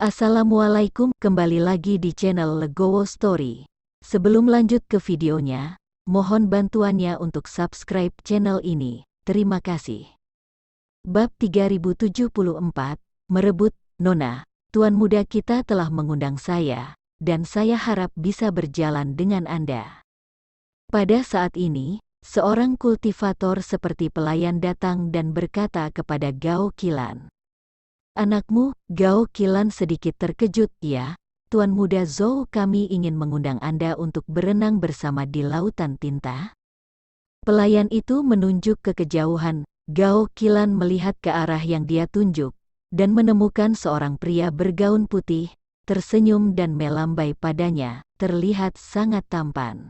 Assalamualaikum, kembali lagi di channel Legowo Story. Sebelum lanjut ke videonya, mohon bantuannya untuk subscribe channel ini. Terima kasih. Bab 3074, Merebut Nona. Tuan muda kita telah mengundang saya, dan saya harap bisa berjalan dengan Anda. Pada saat ini, seorang kultivator seperti pelayan datang dan berkata kepada Gao Qilan. Anakmu, Gao Qilan sedikit terkejut. Ya, Tuan Muda Zhou, kami ingin mengundang Anda untuk berenang bersama di lautan tinta. Pelayan itu menunjuk ke kejauhan. Gao Qilan melihat ke arah yang dia tunjuk, dan menemukan seorang pria bergaun putih, tersenyum dan melambai padanya, terlihat sangat tampan.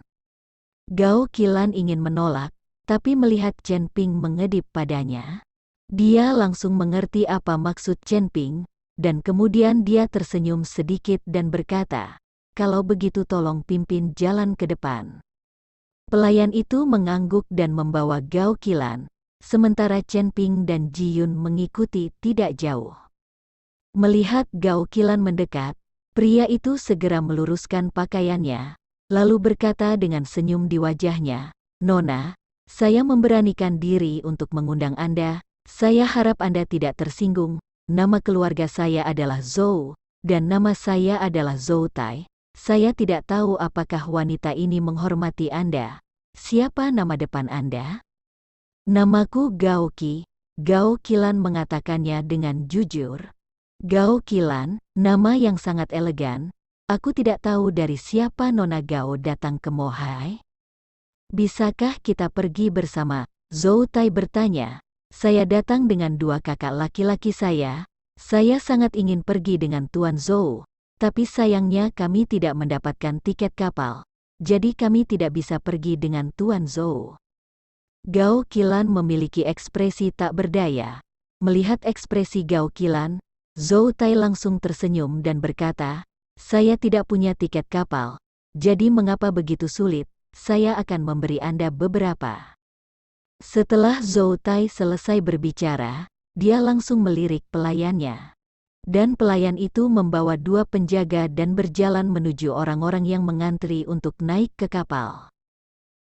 Gao Qilan ingin menolak, tapi melihat Chen Ping mengedip padanya, dia langsung mengerti apa maksud Chen Ping, dan kemudian dia tersenyum sedikit dan berkata, "Kalau begitu tolong pimpin jalan ke depan." Pelayan itu mengangguk dan membawa Gao Qilan, sementara Chen Ping dan Ji Yun mengikuti tidak jauh. Melihat Gao Qilan mendekat, pria itu segera meluruskan pakaiannya, lalu berkata dengan senyum di wajahnya, "Nona, saya memberanikan diri untuk mengundang Anda. Saya harap Anda tidak tersinggung. Nama keluarga saya adalah Zhou, dan nama saya adalah Zhou Tai. Saya tidak tahu apakah wanita ini menghormati Anda. Siapa nama depan Anda?" "Namaku Gao Qi." Gao Qilan mengatakannya dengan jujur. Gao Qilan, nama yang sangat elegan. Aku tidak tahu dari siapa Nona Gao datang ke Mohai. Bisakah kita pergi bersama? Zhou Tai bertanya. Saya datang dengan dua kakak laki-laki saya. Saya sangat ingin pergi dengan Tuan Zhou, tapi sayangnya kami tidak mendapatkan tiket kapal. Jadi kami tidak bisa pergi dengan Tuan Zhou. Gao Qilan memiliki ekspresi tak berdaya. Melihat ekspresi Gao Qilan, Zhou Tai langsung tersenyum dan berkata, "Saya tidak punya tiket kapal. Jadi mengapa begitu sulit? Saya akan memberi Anda beberapa." Setelah Zhou Tai selesai berbicara, dia langsung melirik pelayannya. Dan pelayan itu membawa dua penjaga dan berjalan menuju orang-orang yang mengantri untuk naik ke kapal.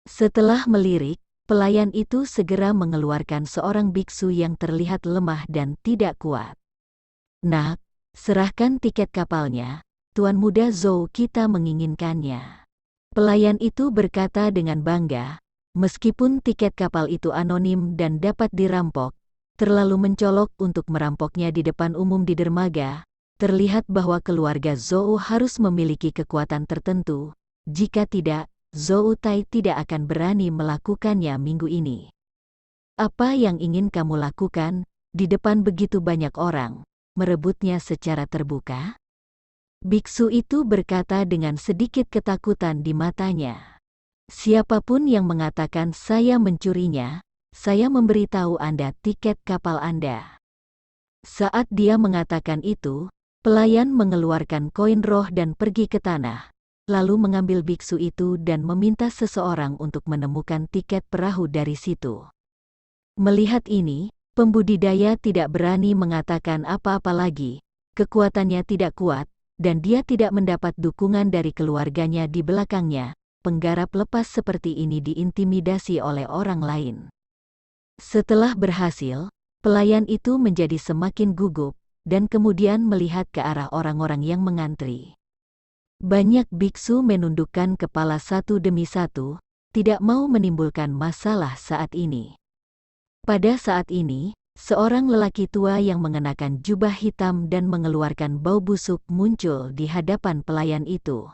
Setelah melirik, pelayan itu segera mengeluarkan seorang biksu yang terlihat lemah dan tidak kuat. "Nak, serahkan tiket kapalnya, Tuan Muda Zhou, kita menginginkannya." Pelayan itu berkata dengan bangga. Meskipun tiket kapal itu anonim dan dapat dirampok, terlalu mencolok untuk merampoknya di depan umum di dermaga, terlihat bahwa keluarga Zhou harus memiliki kekuatan tertentu. Jika tidak, Zhou Tai tidak akan berani melakukannya minggu ini. "Apa yang ingin kamu lakukan, di depan begitu banyak orang, merebutnya secara terbuka?" Biksu itu berkata dengan sedikit ketakutan di matanya. "Siapapun yang mengatakan saya mencurinya, saya memberitahu Anda tiket kapal Anda." Saat dia mengatakan itu, pelayan mengeluarkan koin roh dan pergi ke tanah, lalu mengambil biksu itu dan meminta seseorang untuk menemukan tiket perahu dari situ. Melihat ini, pembudidaya tidak berani mengatakan apa-apa lagi. Kekuatannya tidak kuat, dan dia tidak mendapat dukungan dari keluarganya di belakangnya. Penggarap lepas seperti ini diintimidasi oleh orang lain. Setelah berhasil, pelayan itu menjadi semakin gugup, dan kemudian melihat ke arah orang-orang yang mengantri. Banyak biksu menundukkan kepala satu demi satu, tidak mau menimbulkan masalah saat ini. Pada saat ini, seorang lelaki tua yang mengenakan jubah hitam dan mengeluarkan bau busuk muncul di hadapan pelayan itu.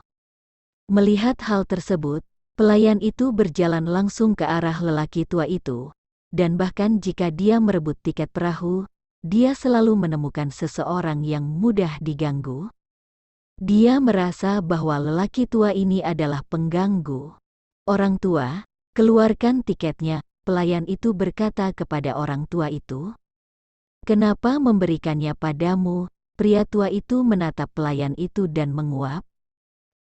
Melihat hal tersebut, pelayan itu berjalan langsung ke arah lelaki tua itu, dan bahkan jika dia merebut tiket perahu, dia selalu menemukan seseorang yang mudah diganggu. Dia merasa bahwa lelaki tua ini adalah pengganggu. "Orang tua, keluarkan tiketnya," pelayan itu berkata kepada orang tua itu. "Kenapa memberikannya padamu?" Pria tua itu menatap pelayan itu dan menguap.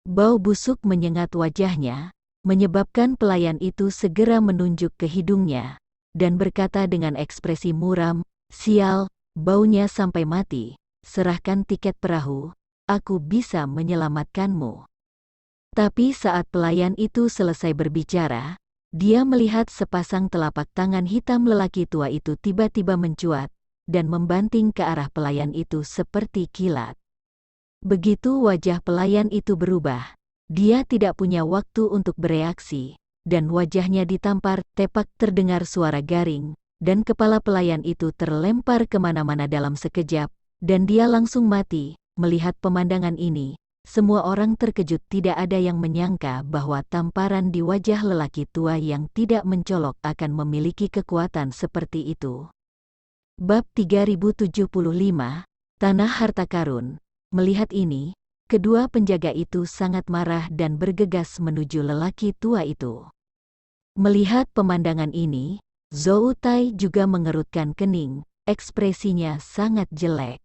Bau busuk menyengat wajahnya, menyebabkan pelayan itu segera menunjuk ke hidungnya, dan berkata dengan ekspresi muram, "Sial, baunya sampai mati. Serahkan tiket perahu, aku bisa menyelamatkanmu." Tapi saat pelayan itu selesai berbicara, dia melihat sepasang telapak tangan hitam lelaki tua itu tiba-tiba mencuat dan membanting ke arah pelayan itu seperti kilat. Begitu wajah pelayan itu berubah, dia tidak punya waktu untuk bereaksi, dan wajahnya ditampar, tepak terdengar suara garing, dan kepala pelayan itu terlempar kemana-mana dalam sekejap, dan dia langsung mati. Melihat pemandangan ini, semua orang terkejut, tidak ada yang menyangka bahwa tamparan di wajah lelaki tua yang tidak mencolok akan memiliki kekuatan seperti itu. Bab 3075, Tanah Harta Karun. Melihat ini, kedua penjaga itu sangat marah dan bergegas menuju lelaki tua itu. Melihat pemandangan ini, Zhou Tai juga mengerutkan kening, ekspresinya sangat jelek.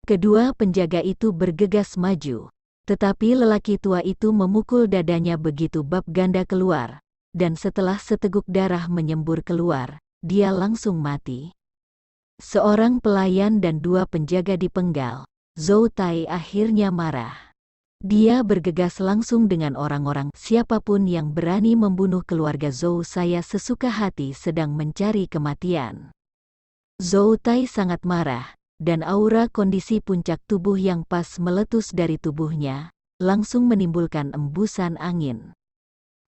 Kedua penjaga itu bergegas maju, tetapi lelaki tua itu memukul dadanya begitu bab ganda keluar, dan setelah seteguk darah menyembur keluar, dia langsung mati. Seorang pelayan dan dua penjaga dipenggal. Zhou Tai akhirnya marah. Dia bergegas langsung dengan orang-orang, "Siapapun yang berani membunuh keluarga Zhou, saya sesuka hati sedang mencari kematian." Zhou Tai sangat marah, dan aura kondisi puncak tubuh yang pas meletus dari tubuhnya, langsung menimbulkan embusan angin.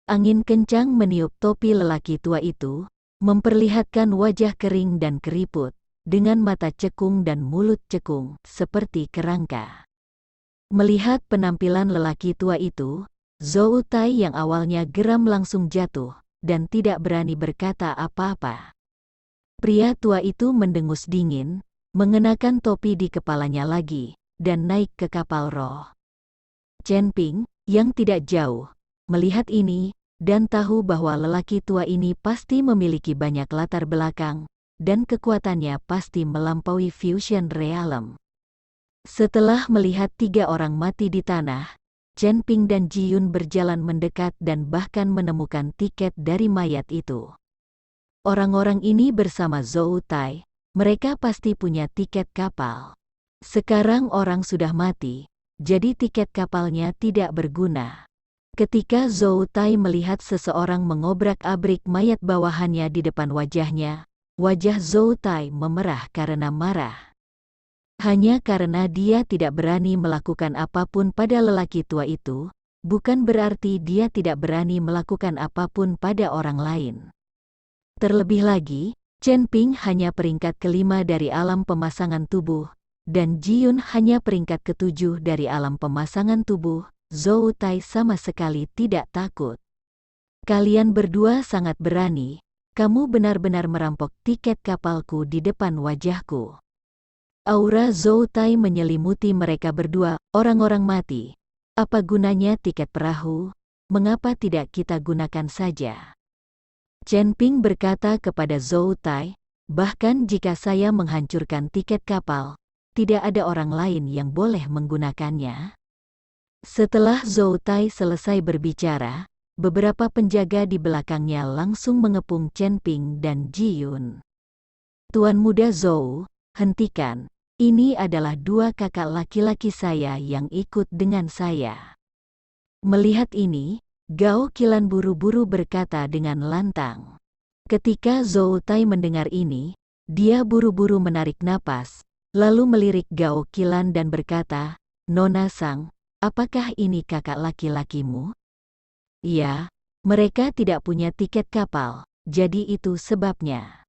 Angin kencang meniup topi lelaki tua itu, memperlihatkan wajah kering dan keriput, dengan mata cekung dan mulut cekung, seperti kerangka. Melihat penampilan lelaki tua itu, Zhou Tai yang awalnya geram langsung jatuh, dan tidak berani berkata apa-apa. Pria tua itu mendengus dingin, mengenakan topi di kepalanya lagi, dan naik ke kapal roh. Chen Ping, yang tidak jauh, melihat ini, dan tahu bahwa lelaki tua ini pasti memiliki banyak latar belakang, dan kekuatannya pasti melampaui Fusion Realm. Setelah melihat 3 orang mati di tanah, Chen Ping dan Ji Yun berjalan mendekat dan bahkan menemukan tiket dari mayat itu. Orang-orang ini bersama Zhou Tai, mereka pasti punya tiket kapal. Sekarang orang sudah mati, jadi tiket kapalnya tidak berguna. Ketika Zhou Tai melihat seseorang mengobrak-abrik mayat bawahannya di depan wajahnya, wajah Zhou Tai memerah karena marah. Hanya karena dia tidak berani melakukan apapun pada lelaki tua itu, bukan berarti dia tidak berani melakukan apapun pada orang lain. Terlebih lagi, Chen Ping hanya peringkat kelima dari alam pemasangan tubuh, dan Ji Yun hanya peringkat ketujuh dari alam pemasangan tubuh. Zhou Tai sama sekali tidak takut. "Kalian berdua sangat berani. Kamu benar-benar merampok tiket kapalku di depan wajahku." Aura Zhou Tai menyelimuti mereka berdua, "Orang-orang mati. Apa gunanya tiket perahu? Mengapa tidak kita gunakan saja?" Chen Ping berkata kepada Zhou Tai, "Bahkan jika saya menghancurkan tiket kapal, tidak ada orang lain yang boleh menggunakannya." Setelah Zhou Tai selesai berbicara, beberapa penjaga di belakangnya langsung mengepung Chen Ping dan Ji Yun. "Tuan Muda Zhou, hentikan. Ini adalah 2 kakak laki-laki saya yang ikut dengan saya." Melihat ini, Gao Qilan buru-buru berkata dengan lantang. Ketika Zhou Tai mendengar ini, dia buru-buru menarik napas, lalu melirik Gao Qilan dan berkata, "Nona Sang, apakah ini kakak laki-lakimu?" "Ya, mereka tidak punya tiket kapal, jadi itu sebabnya."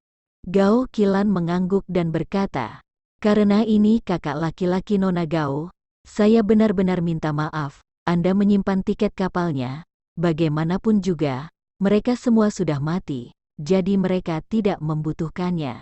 Gao Qilan mengangguk dan berkata, "Karena ini kakak laki-laki Nona Gao, saya benar-benar minta maaf, Anda menyimpan tiket kapalnya, bagaimanapun juga, mereka semua sudah mati, jadi mereka tidak membutuhkannya."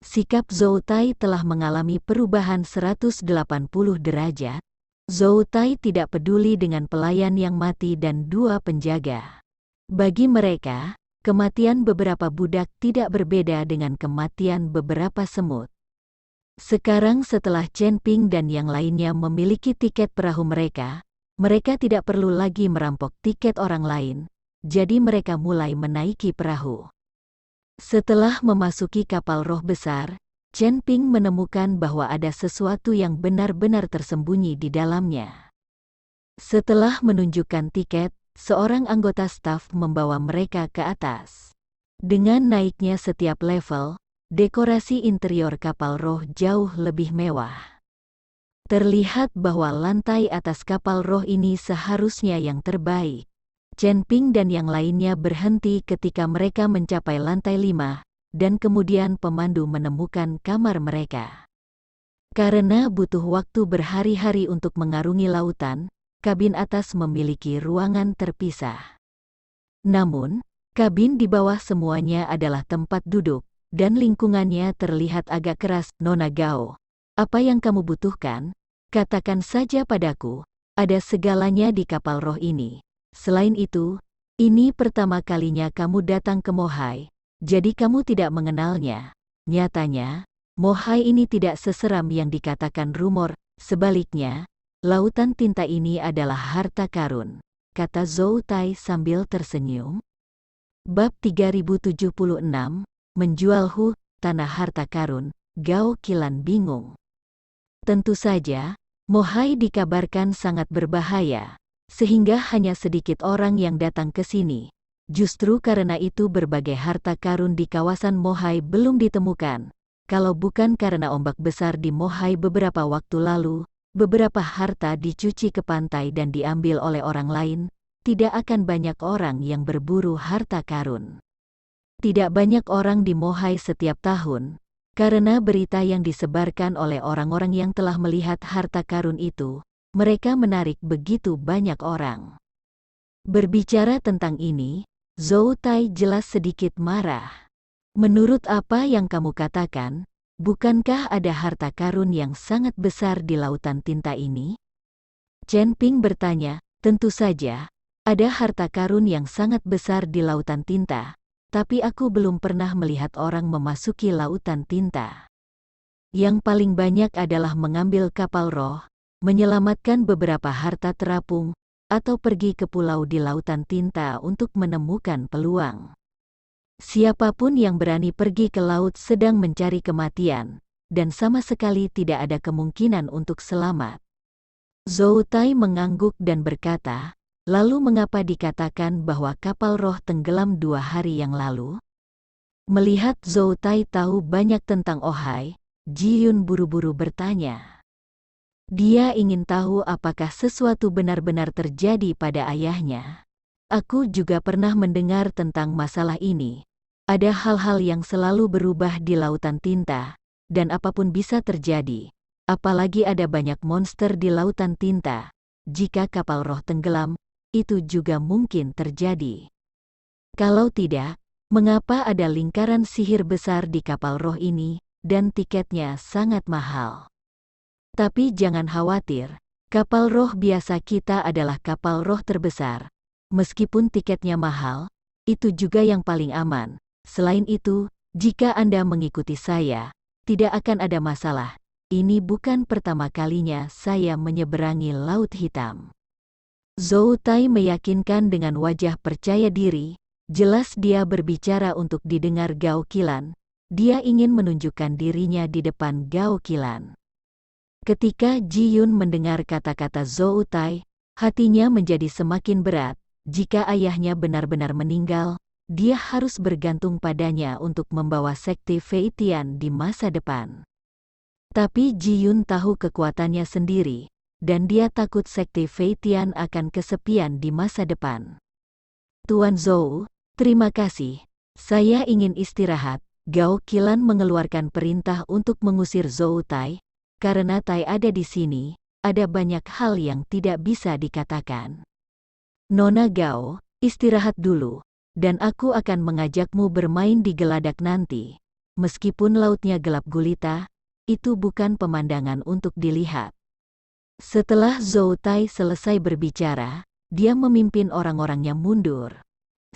Sikap Zhou Tai telah mengalami perubahan 180 derajat. Zhou Tai tidak peduli dengan pelayan yang mati dan 2 penjaga. Bagi mereka, kematian beberapa budak tidak berbeda dengan kematian beberapa semut. Sekarang setelah Chen Ping dan yang lainnya memiliki tiket perahu mereka tidak perlu lagi merampok tiket orang lain, jadi mereka mulai menaiki perahu. Setelah memasuki kapal roh besar, Chen Ping menemukan bahwa ada sesuatu yang benar-benar tersembunyi di dalamnya. Setelah menunjukkan tiket, seorang anggota staf membawa mereka ke atas. Dengan naiknya setiap level, dekorasi interior kapal roh jauh lebih mewah. Terlihat bahwa lantai atas kapal roh ini seharusnya yang terbaik. Chen Ping dan yang lainnya berhenti ketika mereka mencapai lantai 5, dan kemudian pemandu menemukan kamar mereka. Karena butuh waktu berhari-hari untuk mengarungi lautan, kabin atas memiliki ruangan terpisah. Namun, kabin di bawah semuanya adalah tempat duduk, dan lingkungannya terlihat agak keras. Nona Gao, apa yang kamu butuhkan? Katakan saja padaku, ada segalanya di kapal roh ini. Selain itu, ini pertama kalinya kamu datang ke Mohai, jadi kamu tidak mengenalnya. Nyatanya, Mohai ini tidak seseram yang dikatakan rumor, sebaliknya, lautan tinta ini adalah harta karun, kata Zhou Tai sambil tersenyum. Bab 3076, menjual tanah harta karun. Gao Qilan bingung. Tentu saja, Mohai dikabarkan sangat berbahaya, sehingga hanya sedikit orang yang datang ke sini. Justru karena itu berbagai harta karun di kawasan Mohai belum ditemukan. Kalau bukan karena ombak besar di Mohai beberapa waktu lalu, beberapa harta dicuci ke pantai dan diambil oleh orang lain, tidak akan banyak orang yang berburu harta karun. Tidak banyak orang di Mohai setiap tahun, karena berita yang disebarkan oleh orang-orang yang telah melihat harta karun itu, mereka menarik begitu banyak orang. Berbicara tentang ini, Zhou Tai jelas sedikit marah. Menurut apa yang kamu katakan, bukankah ada harta karun yang sangat besar di lautan tinta ini? Chen Ping bertanya, tentu saja, ada harta karun yang sangat besar di lautan tinta, tapi aku belum pernah melihat orang memasuki lautan tinta. Yang paling banyak adalah mengambil kapal roh, menyelamatkan beberapa harta terapung, atau pergi ke pulau di lautan tinta untuk menemukan peluang. Siapapun yang berani pergi ke laut sedang mencari kematian, dan sama sekali tidak ada kemungkinan untuk selamat. Zhou Tai mengangguk dan berkata, lalu mengapa dikatakan bahwa kapal roh tenggelam 2 hari yang lalu? Melihat Zhou Tai tahu banyak tentang Ohai, Ji Yun buru-buru bertanya. Dia ingin tahu apakah sesuatu benar-benar terjadi pada ayahnya. Aku juga pernah mendengar tentang masalah ini. Ada hal-hal yang selalu berubah di lautan tinta, dan apapun bisa terjadi. Apalagi ada banyak monster di lautan tinta. Jika kapal roh tenggelam, itu juga mungkin terjadi. Kalau tidak, mengapa ada lingkaran sihir besar di kapal roh ini, dan tiketnya sangat mahal? Tapi jangan khawatir, kapal roh biasa kita adalah kapal roh terbesar. Meskipun tiketnya mahal, itu juga yang paling aman. Selain itu, jika Anda mengikuti saya, tidak akan ada masalah. Ini bukan pertama kalinya saya menyeberangi Laut Hitam. Zhou Tai meyakinkan dengan wajah percaya diri, jelas dia berbicara untuk didengar Gao Qilan. Dia ingin menunjukkan dirinya di depan Gao Qilan. Ketika Ji Yun mendengar kata-kata Zhou Tai, hatinya menjadi semakin berat. Jika ayahnya benar-benar meninggal, dia harus bergantung padanya untuk membawa sekte Feitian di masa depan. Tapi Ji Yun tahu kekuatannya sendiri, dan dia takut sekte Feitian akan kesepian di masa depan. Tuan Zhou, terima kasih. Saya ingin istirahat. Gao Qilan mengeluarkan perintah untuk mengusir Zhou Tai. Karena Tai ada di sini, ada banyak hal yang tidak bisa dikatakan. Nona Gao, istirahat dulu. Dan aku akan mengajakmu bermain di geladak nanti. Meskipun lautnya gelap gulita, itu bukan pemandangan untuk dilihat. Setelah Zhou Tai selesai berbicara, dia memimpin orang-orangnya mundur.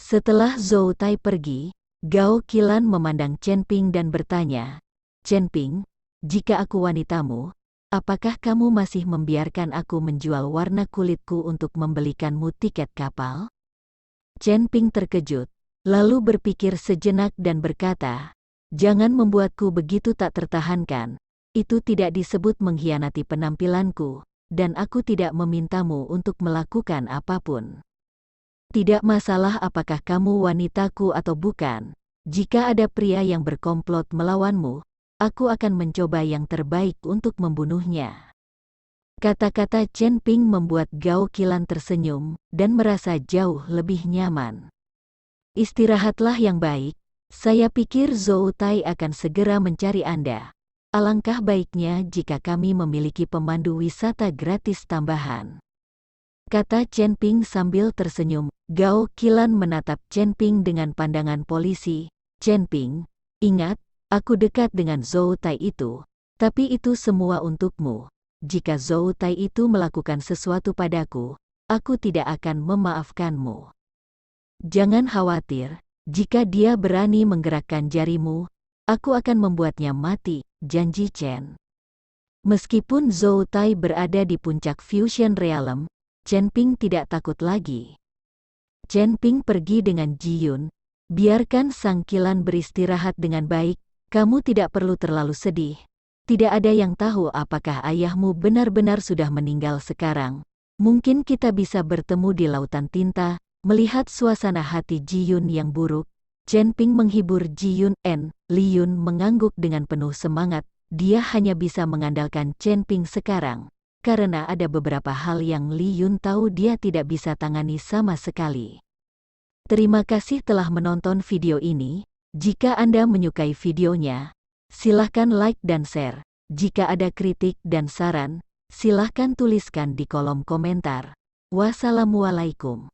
Setelah Zhou Tai pergi, Gao Qilan memandang Chen Ping dan bertanya, Chen Ping, jika aku wanitamu, apakah kamu masih membiarkan aku menjual warna kulitku untuk membelikanmu tiket kapal? Chen Ping terkejut, lalu berpikir sejenak dan berkata, Jangan membuatku begitu tak tertahankan. Itu tidak disebut mengkhianati penampilanku, dan aku tidak memintamu untuk melakukan apapun. Tidak masalah apakah kamu wanitaku atau bukan. Jika ada pria yang berkomplot melawanmu, aku akan mencoba yang terbaik untuk membunuhnya. Kata-kata Chen Ping membuat Gao Qilan tersenyum dan merasa jauh lebih nyaman. Istirahatlah yang baik, saya pikir Zhou Tai akan segera mencari Anda. Alangkah baiknya jika kami memiliki pemandu wisata gratis tambahan. Kata Chen Ping sambil tersenyum. Gao Qilan menatap Chen Ping dengan pandangan polisi. Chen Ping, ingat, aku dekat dengan Zhou Tai itu, tapi itu semua untukmu. Jika Zhou Tai itu melakukan sesuatu padaku, aku tidak akan memaafkanmu. Jangan khawatir, jika dia berani menggerakkan jarimu, aku akan membuatnya mati, janji Chen. Meskipun Zhou Tai berada di puncak Fusion Realm, Chen Ping tidak takut lagi. Chen Ping pergi dengan Ji Yun. Biarkan Sang Qilan beristirahat dengan baik, kamu tidak perlu terlalu sedih. Tidak ada yang tahu apakah ayahmu benar-benar sudah meninggal sekarang. Mungkin kita bisa bertemu di lautan tinta. Melihat suasana hati Ji Yun yang buruk, Chen Ping menghibur Ji Yun. Li Yun mengangguk dengan penuh semangat. Dia hanya bisa mengandalkan Chen Ping sekarang, karena ada beberapa hal yang Li Yun tahu dia tidak bisa tangani sama sekali. Terima kasih telah menonton video ini. Jika Anda menyukai videonya, silahkan like dan share. Jika ada kritik dan saran, silahkan tuliskan di kolom komentar. Wassalamualaikum.